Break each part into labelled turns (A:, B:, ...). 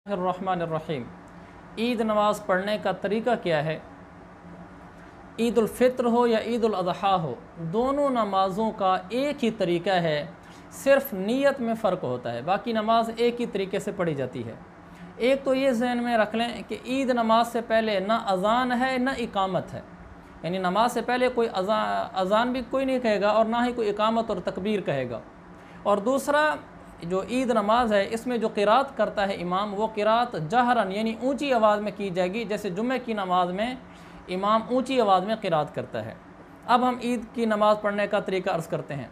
A: रहमानिर्रहीम। ईद नमाज़ पढ़ने का तरीक़ा क्या है? ईद उल फ़ित्र हो या ईद उल अज़हा हो, दोनों नमाज़ों का एक ही तरीक़ा है, सिर्फ़ नीयत में फ़र्क होता है। बाकी नमाज एक ही तरीके से पढ़ी जाती है। एक तो ये ज़हन में रख लें कि ईद नमाज से पहले ना अज़ान है ना इकामत है, यानी नमाज से पहले कोई अज़ान भी कोई नहीं कहेगा और ना ही कोई इकामत और तकबीर कहेगा। और दूसरा, जो ईद नमाज है इसमें जो क़िरात करता है इमाम, वो क़िरात जहरन यानी ऊंची आवाज़ में की जाएगी, जैसे जुम्मे की नमाज में इमाम ऊंची आवाज़ में क़िरात करता है। अब हम ईद की नमाज़ पढ़ने का तरीका अर्ज़ करते हैं।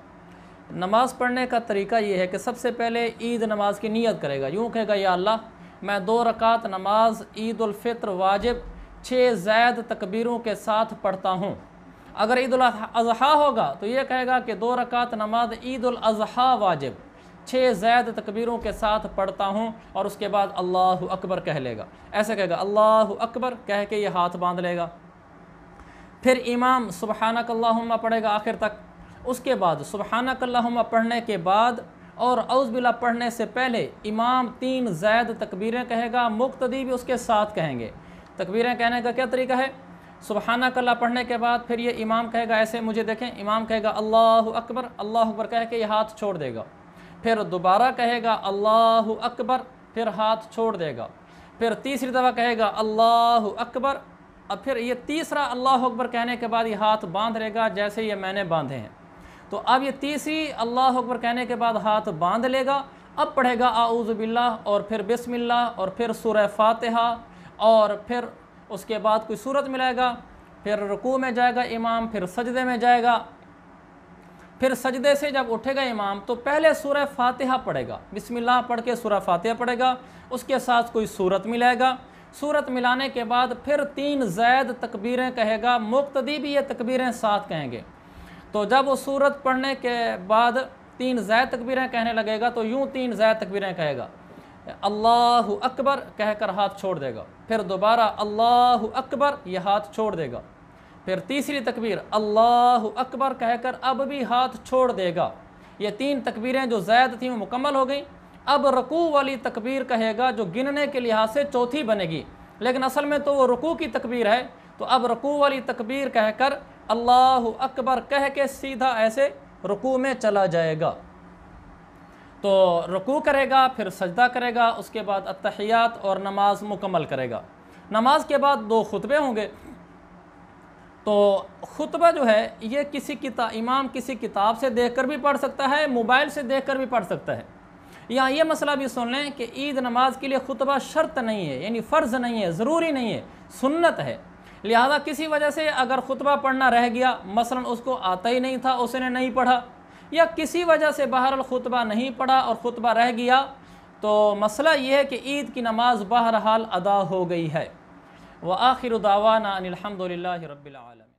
A: नमाज़ पढ़ने का तरीका ये है कि सबसे पहले ईद नमाज की नियत करेगा। यूँ कहेगा, या अल्लाह, मैं 2 रकात नमाज ईद उल फ़ित्र वाजिब 6 ज़ैद तकबीरों के साथ पढ़ता हूँ। अगर ईद उल अज़हा होगा तो ये कहेगा कि 2 रकात नमाज ईद उल अज़हा वाजिब 6 ज़ैद तकबीरों के साथ पढ़ता हूँ, और उसके बाद अल्लाहु अकबर कह लेगा। ऐसे कहेगा, अल्लाहु अकबर कह के ये हाथ बांध लेगा। फिर इमाम सुबहानक अल्लाहुम्मा पढ़ेगा आखिर तक। उसके बाद सुबहानक अल्लाहुम्मा पढ़ने के बाद और औज़ बिल्लाह पढ़ने से पहले इमाम 3 ज़ैद तकबीरें कहेगा, मुक्तदी भी उसके साथ कहेंगे। तकबीरें कहने का क्या तरीका है? सुबहानक अल्लाह पढ़ने के बाद फिर ये इमाम कहेगा, ऐसे मुझे देखें, इमाम कहेगा अल्लाहु अकबर कह के ये हाथ छोड़ देगा। फिर दोबारा कहेगा अल्लाहु अकबर, फिर हाथ छोड़ देगा। फिर तीसरी दफ़ा कहेगा अल्लाहु अकबर, अब फिर ये तीसरा अल्लाहु अकबर कहने के बाद ये हाथ बांध लेगा जैसे ये मैंने बांधे हैं। तो अब ये तीसरी अल्लाहु अकबर कहने के बाद हाथ बांध लेगा। अब पढ़ेगा आऊज़ु बिल्लाह और फिर बिस्मिल्लाह और फिर सूरह फातिहा, और फिर उसके बाद कोई सूरत मिलाएगा, फिर रुकू में जाएगा इमाम, फिर सजदे में जाएगा। फिर सजदे से जब उठेगा इमाम तो पहले सूरह फातिहा पढ़ेगा, बिस्मिल्लाह पढ़ के सूरह फातिहा पढ़ेगा, उसके साथ कोई सूरत मिलाएगा। सूरत मिलाने के बाद फिर 3 ज़ैद तकबीरें कहेगा, मुक्तदी भी ये तकबीरें साथ कहेंगे। तो जब वो सूरत पढ़ने के बाद 3 ज़ैद तकबीरें कहने लगेगा तो यूँ 3 ज़ैद तकबीरें कहेगा, अल्लाहु अकबर कहकर हाथ छोड़ देगा। फिर दोबारा अल्लाहु अकबर, ये हाथ छोड़ देगा। फिर तीसरी तकबीर अल्लाहु अकबर कहकर अब भी हाथ छोड़ देगा। ये 3 तकबीरें जो ज़ैद थी वो मुकम्मल हो गई। अब रुकू वाली तकबीर कहेगा, जो गिनने के लिहाज से चौथी बनेगी, लेकिन असल में तो वो रुकू की तकबीर है। तो अब रुकू वाली तकबीर कहकर अल्लाहु अकबर कह के सीधा ऐसे रुकू में चला जाएगा। तो रुकू करेगा, फिर सजदा करेगा, उसके बाद अत्तहियात और नमाज मुकम्मल करेगा। नमाज के बाद 2 खुतबे होंगे। तो खुतबा जो है ये इमाम किसी किताब से देखकर भी पढ़ सकता है, मोबाइल से देखकर भी पढ़ सकता है। यहाँ ये मसला भी सुन लें कि ईद नमाज के लिए खुतबा शर्त नहीं है, यानी फ़र्ज़ नहीं है, ज़रूरी नहीं है, सुन्नत है। लिहाजा किसी वजह से अगर खुतबा पढ़ना रह गया, मसलन उसको आता ही नहीं था, उसने नहीं पढ़ा, या किसी वजह से बहरहाल खुतबा नहीं पढ़ा और ख़ुतबा रह गया, तो मसला ये है कि ईद की नमाज बहरहाल अदा हो गई है। व आखिर दावाना अनिल हम्दुलिल्लाहि रब्बिल आलमीन।